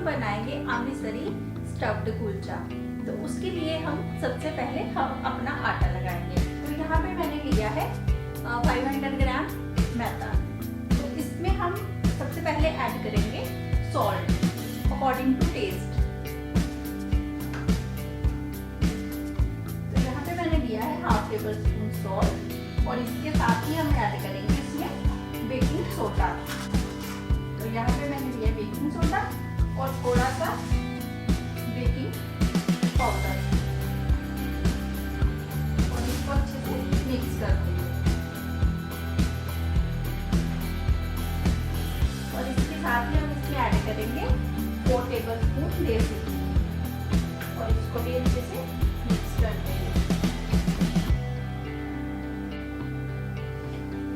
हम बनाएंगे आमिसरी स्टफ्ड कुलचा। तो उसके लिए हम सबसे पहले हम अपना आटा लगाएंगे। तो यहाँ पे मैंने लिया है 500 ग्राम मैदा। तो इसमें हम सबसे पहले ऐड करेंगे सॉल्ट अकॉर्डिंग टू टेस्ट। तो यहाँ पे मैंने लिया है हाफ टेबल स्पून सॉल्ट और इसके साथ ही हम ऐड करेंगे इसमें बेकिंग सोडा। तो यहाँ पे मैंने लिया बेकिंग सोडा और थोड़ा सा बेकिंग पाउडर और इसको अच्छे से मिक्स कर देंगे। और इसके साथ ही हम इसमें ऐड करेंगे 4 टेबल स्पून देसी घी और इसको भी अच्छे से मिक्स कर देंगे।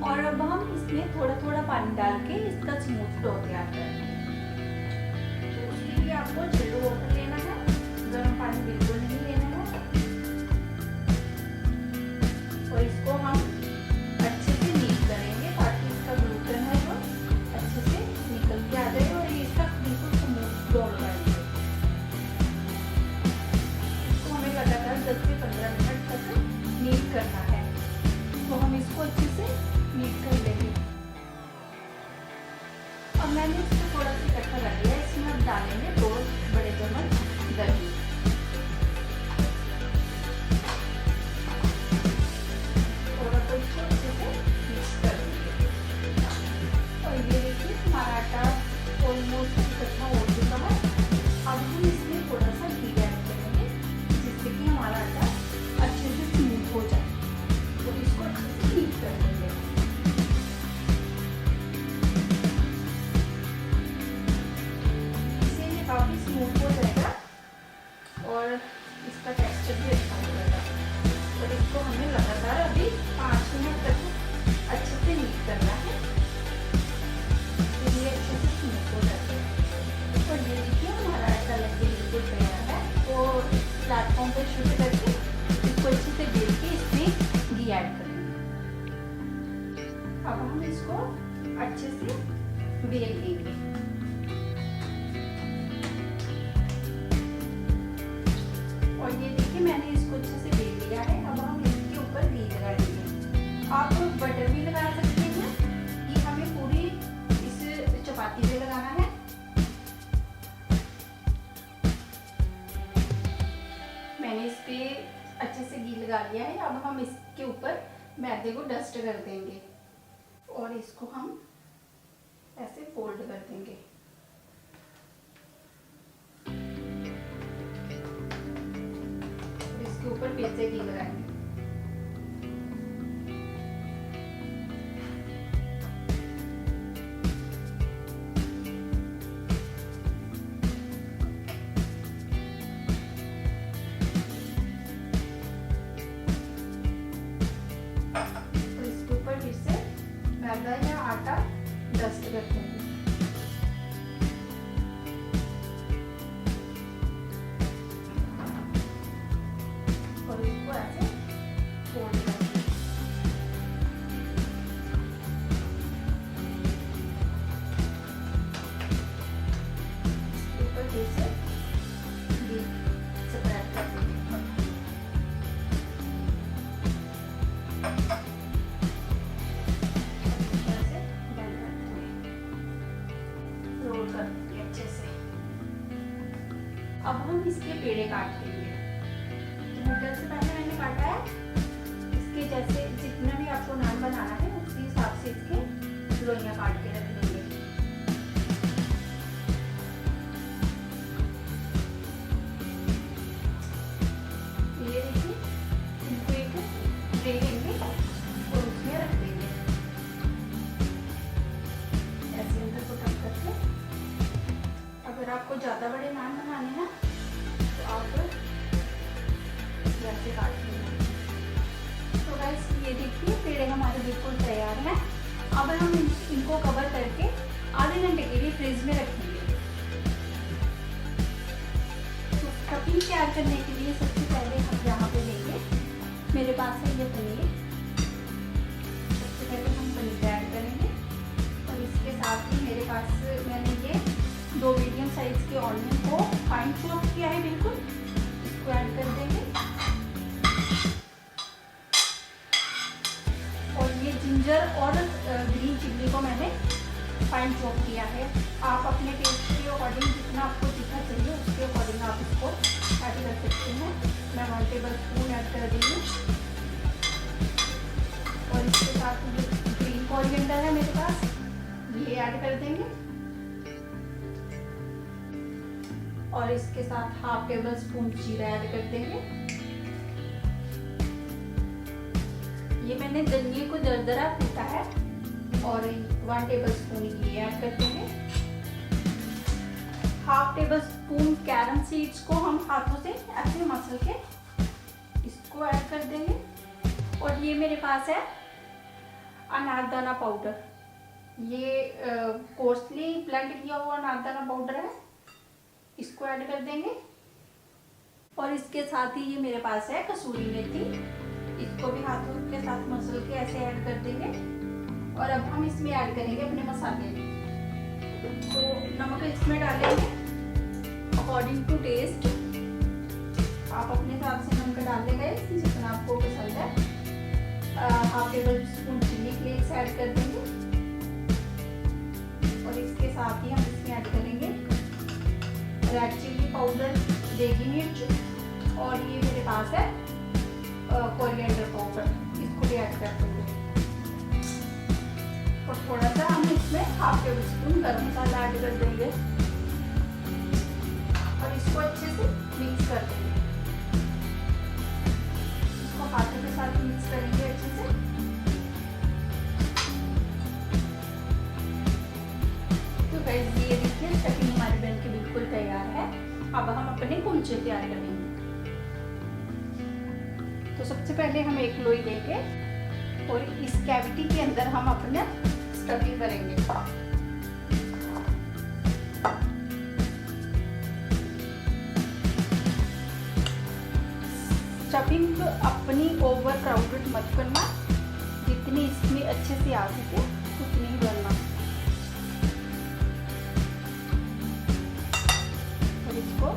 और अब हम इसमें थोड़ा थोड़ा पानी डाल के इसका स्मूथ डो तैयार करेंगे। तो उसके लिए आपको चिल्ड वाटर लेना है, गर्म पानी बिल्कुल नहीं लेना है। और इसको हम अच्छे से नीट करेंगे ताकि इसका ग्लूटेन है जो अच्छे से निकल के आ जाए और ये इसका बिल्कुल स्मूथ डो बनाएंगे। इसको हमें लगातार 10 से 15 मिनट तक नीट करना है। तो हम इसको अच्छे से नीट कर लेंगे। अब मैंने इसको थोड़ा सा इकट्ठा कर लिया। इसमें अब डालेंगे 2 बड़े चम्मच दही। थोड़ा तो इसको अच्छे से मिक्स कर देंगे। और ये देखिए हमारा आटा ऑलमोस्ट इकट्ठा हो चुका है। अब हम इसमें थोड़ा सा घी ऐड करेंगे जिससे कि हमारा आटा अच्छे से स्मूथ हो जाए। तो इसको अच्छे से मिक्स कर देंगे। काफी स्मूथ हो जाएगा और इसका टेक्सचर भी अच्छा हो जाएगा। और इसको हमें लगातार अभी 5 मिनट तक अच्छे से मिक्स करना है। तो ये अच्छे से स्मूथ हो जाता है। और ये देखिए हमारा आटा लगके बिल्कुल तैयार है। तो प्लेटफॉर्म पर शिफ्ट करके इसको अच्छे से बेल के इसमें घी ऐड करेंगे। अब हम इसको अच्छे से बेल लेंगे। और ये देखिए मैंने इसको अच्छे से बेल लिया है। अब हम इसके ऊपर घी लगा देंगे। आप बटर भी लगा सकते हैं। ये हमें पूरी इस चपाती पे लगाना है। मैंने इस पे अच्छे से घी लगा लिया है। अब हम इसके ऊपर मैदे को डस्ट कर देंगे और इसको हम ऐसे फोल्ड कर देंगे। ऊपर फिर से घी लगाएंगे। तो इसके ऊपर फिर से मैदा या आटा डस्ट कर देंगे। अब हम इसके पेड़े काट लेंगे। मीटर से पहले मैंने काटा है। इसके जैसे जितना भी आपको नान बनाना है उसी हिसाब से इसके लोइयां काट के रख लेंगे। ये देखिए इनको एक ट्रे लेंगे और उसमें रख देंगे ऐसे अंदर को कट करके। अगर आपको ज़्यादा बड़े नान बनाने हैं तो आप ऐसे काट लेंगे। तो गाइस ये देखिए पेड़े हमारे बिल्कुल तैयार हैं। अब हम इनको कवर करके आधे घंटे के लिए फ्रिज में रखेंगे। तो स्टफिंग तैयार करने के लिए सबसे पहले हम यहाँ पे लेंगे, मेरे पास है ये पनीर। सबसे पहले हम पनीर ऐड करेंगे और इसके साथ ही मेरे पास मैंने ये 2 मीडियम साइज के ऑनियन को फाइन चॉप किया है बिल्कुल, इसको ऐड कर देंगे। और ये जिंजर और ग्रीन चिल्ली को मैंने फाइन चॉप किया है। आप अपने टेस्ट के अकॉर्डिंग जितना आपको तीखा चाहिए उसके अकॉर्डिंग आप इसको ऐड कर सकते हैं। मैं 1 टेबल स्पून ऐड कर दूँगी। और इसके साथ जो ग्रीन कोरिएंडर है मेरे पास, ये ऐड कर देंगे। और इसके साथ 1/2 टेबल स्पून जीरा ऐड कर देंगे। ये मैंने धनिये को दरदरा कूटा है। और 1 टेबल स्पून ये ऐड कर देंगे। 1/2 टेबल स्पून कैरम सीड्स को हम हाथों से ऐसे मसल के इसको ऐड कर देंगे। और ये मेरे पास है अनारदाना पाउडर, ये कोर्सली ब्लेंड किया हुआ अनारदाना पाउडर है, इसको ऐड कर देंगे। और इसके साथ ही ये मेरे पास है कसूरी मेथी, इसको भी हाथों के साथ मसल के ऐसे ऐड कर देंगे। और अब हम इसमें ऐड करेंगे अपने मसाले। तो नमक इसमें डालेंगे अकॉर्डिंग टू टेस्ट, आप अपने हिसाब से नमक डाल देंगे जितना आपको पसंद है। 1/2 tablespoon chilli flakes add कर देंगे। और इसके साथ ही हम इसमें ऐड करेंगे रेड चिल्ली पाउडर, देगी मिर्च, और ये मेरे पास है कोरिएंडर पाउडर, इसको भी ऐड कर देंगे। और थोड़ा सा हम इसमें 1/2 टेबल स्पून गरम मसाला ऐड कर देंगे। और इसको अच्छे से मिक्स कर देंगे। इसको हाथों के साथ मिक्स करेंगे अच्छे से। तो गाइस ये देखिए स्टफिंग हमारी बन के बिल्कुल तैयार है। अब हम अपने कुलचे तैयार करेंगे। तो सबसे पहले हम एक लोई लेंगे और इस कैविटी के अंदर हम अपना स्टफिंग करेंगे। स्टफिंग अपनी ओवर क्राउडेड मत करना, जितनी इसमें अच्छे से आ सके उतनी ही करना। और इसको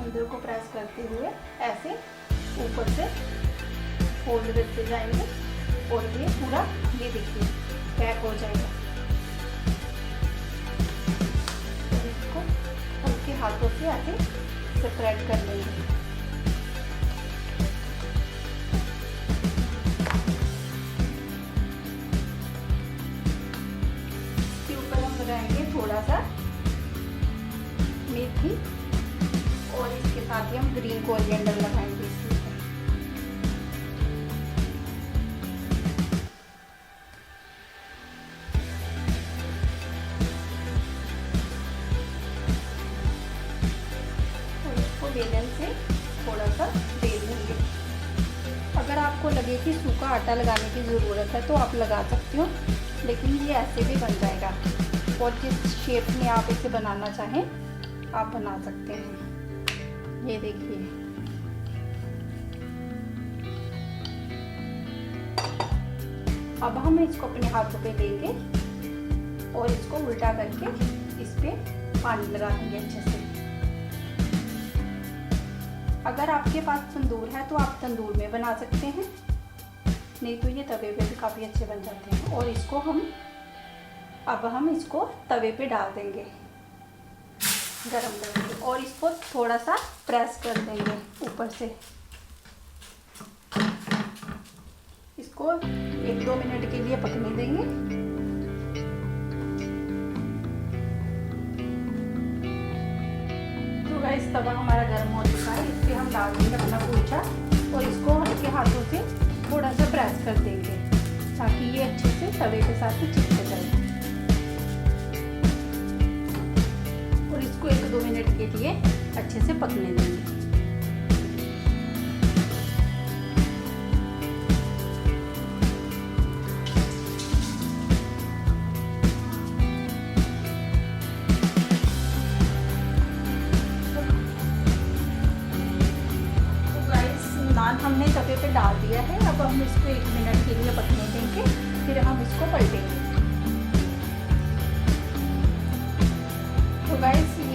अंदर को प्रेस करते हुए ऐसे ऊपर से फोल्ड करते जाएंगे और ये पूरा, ये देखिए पैक हो जाएगा। और इसको हल्के हाथों से ऐसे स्प्रेड कर लेंगे। इसके ऊपर हम लगाएंगे थोड़ा सा मेथी और इसके साथ ही हम ग्रीन कोरिएंडर लगाएंगे इसके ऊपर। और इसको बेलन से थोड़ा सा बेल लेंगे। अगर आपको लगे कि सूखा आटा लगाने की ज़रूरत है तो आप लगा सकते हो, लेकिन ये ऐसे भी बन जाएगा। और जिस शेप में आप इसे बनाना चाहें आप बना सकते हैं। ये देखिए अब हम इसको अपने हाथों पे लेंगे और इसको उल्टा करके इस पे पानी लगा देंगे अच्छे से। अगर आपके पास तंदूर है तो आप तंदूर में बना सकते हैं, नहीं तो ये तवे पे भी काफ़ी अच्छे बन जाते हैं। और इसको हम इसको तवे पे डाल देंगे गरम करेंगे और इसको थोड़ा सा प्रेस कर देंगे ऊपर से। इसको 1-2 मिनट के लिए पकने देंगे। तो गाइस तवा हमारा गर्म हो चुका है, इस पे हम डाल देंगे अपना कुलचा और इसको हल्के हाथों से थोड़ा सा प्रेस कर देंगे ताकि ये अच्छे से तवे के साथ ही चिपक जाए। और इसको 1-2 मिनट के लिए अच्छे से पकने देंगे। तो गाइस नान हमने तवे पे डाल दिया है। अब हम इसको 1 मिनट के लिए पकने देंगे, फिर हम इसको पलटेंगे।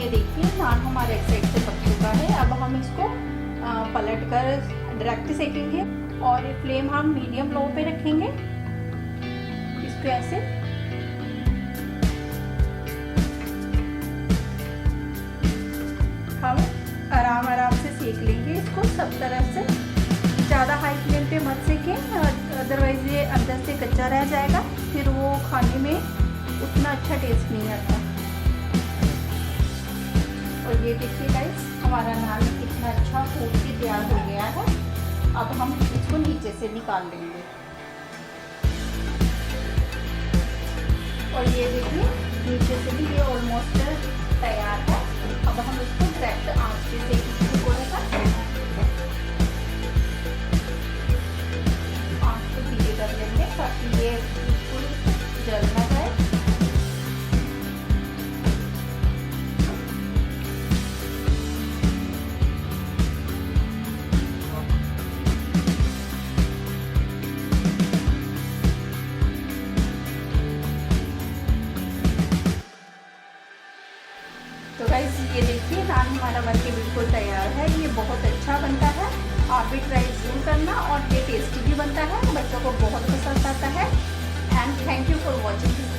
ये देखिए नान हमारे एक साइड से पक चुका है। अब हम इसको पलट कर डायरेक्ट सेकेंगे और ये फ्लेम हम मीडियम लो पे रखेंगे। इसको ऐसे हम आराम आराम से सेक लेंगे इसको सब तरफ से। ज़्यादा हाई फ्लेम पे मत सेकें, अदरवाइज ये अंदर से कच्चा रह जाएगा, फिर वो खाने में उतना अच्छा टेस्ट नहीं आता। और ये देखिए गाइस हमारा नान कितना अच्छा फूट के तैयार हो गया है। अब हम इसको नीचे से निकाल लेंगे। और ये देखिए नीचे से भी ये ऑलमोस्ट तैयार है। अब हम इसको डायरेक्ट आंच पे सेकेंगे थोड़ा सा। आंच को धीरे कर लेंगे ताकि ये बिल्कुल जल ना जाए। तो गाइस ये देखिए नान हमारा बनके बिल्कुल तैयार है। ये बहुत अच्छा बनता है, आप भी ट्राई जरूर करना। और ये टेस्टी भी बनता है, बच्चों को बहुत पसंद आता है। And thank you for watching this.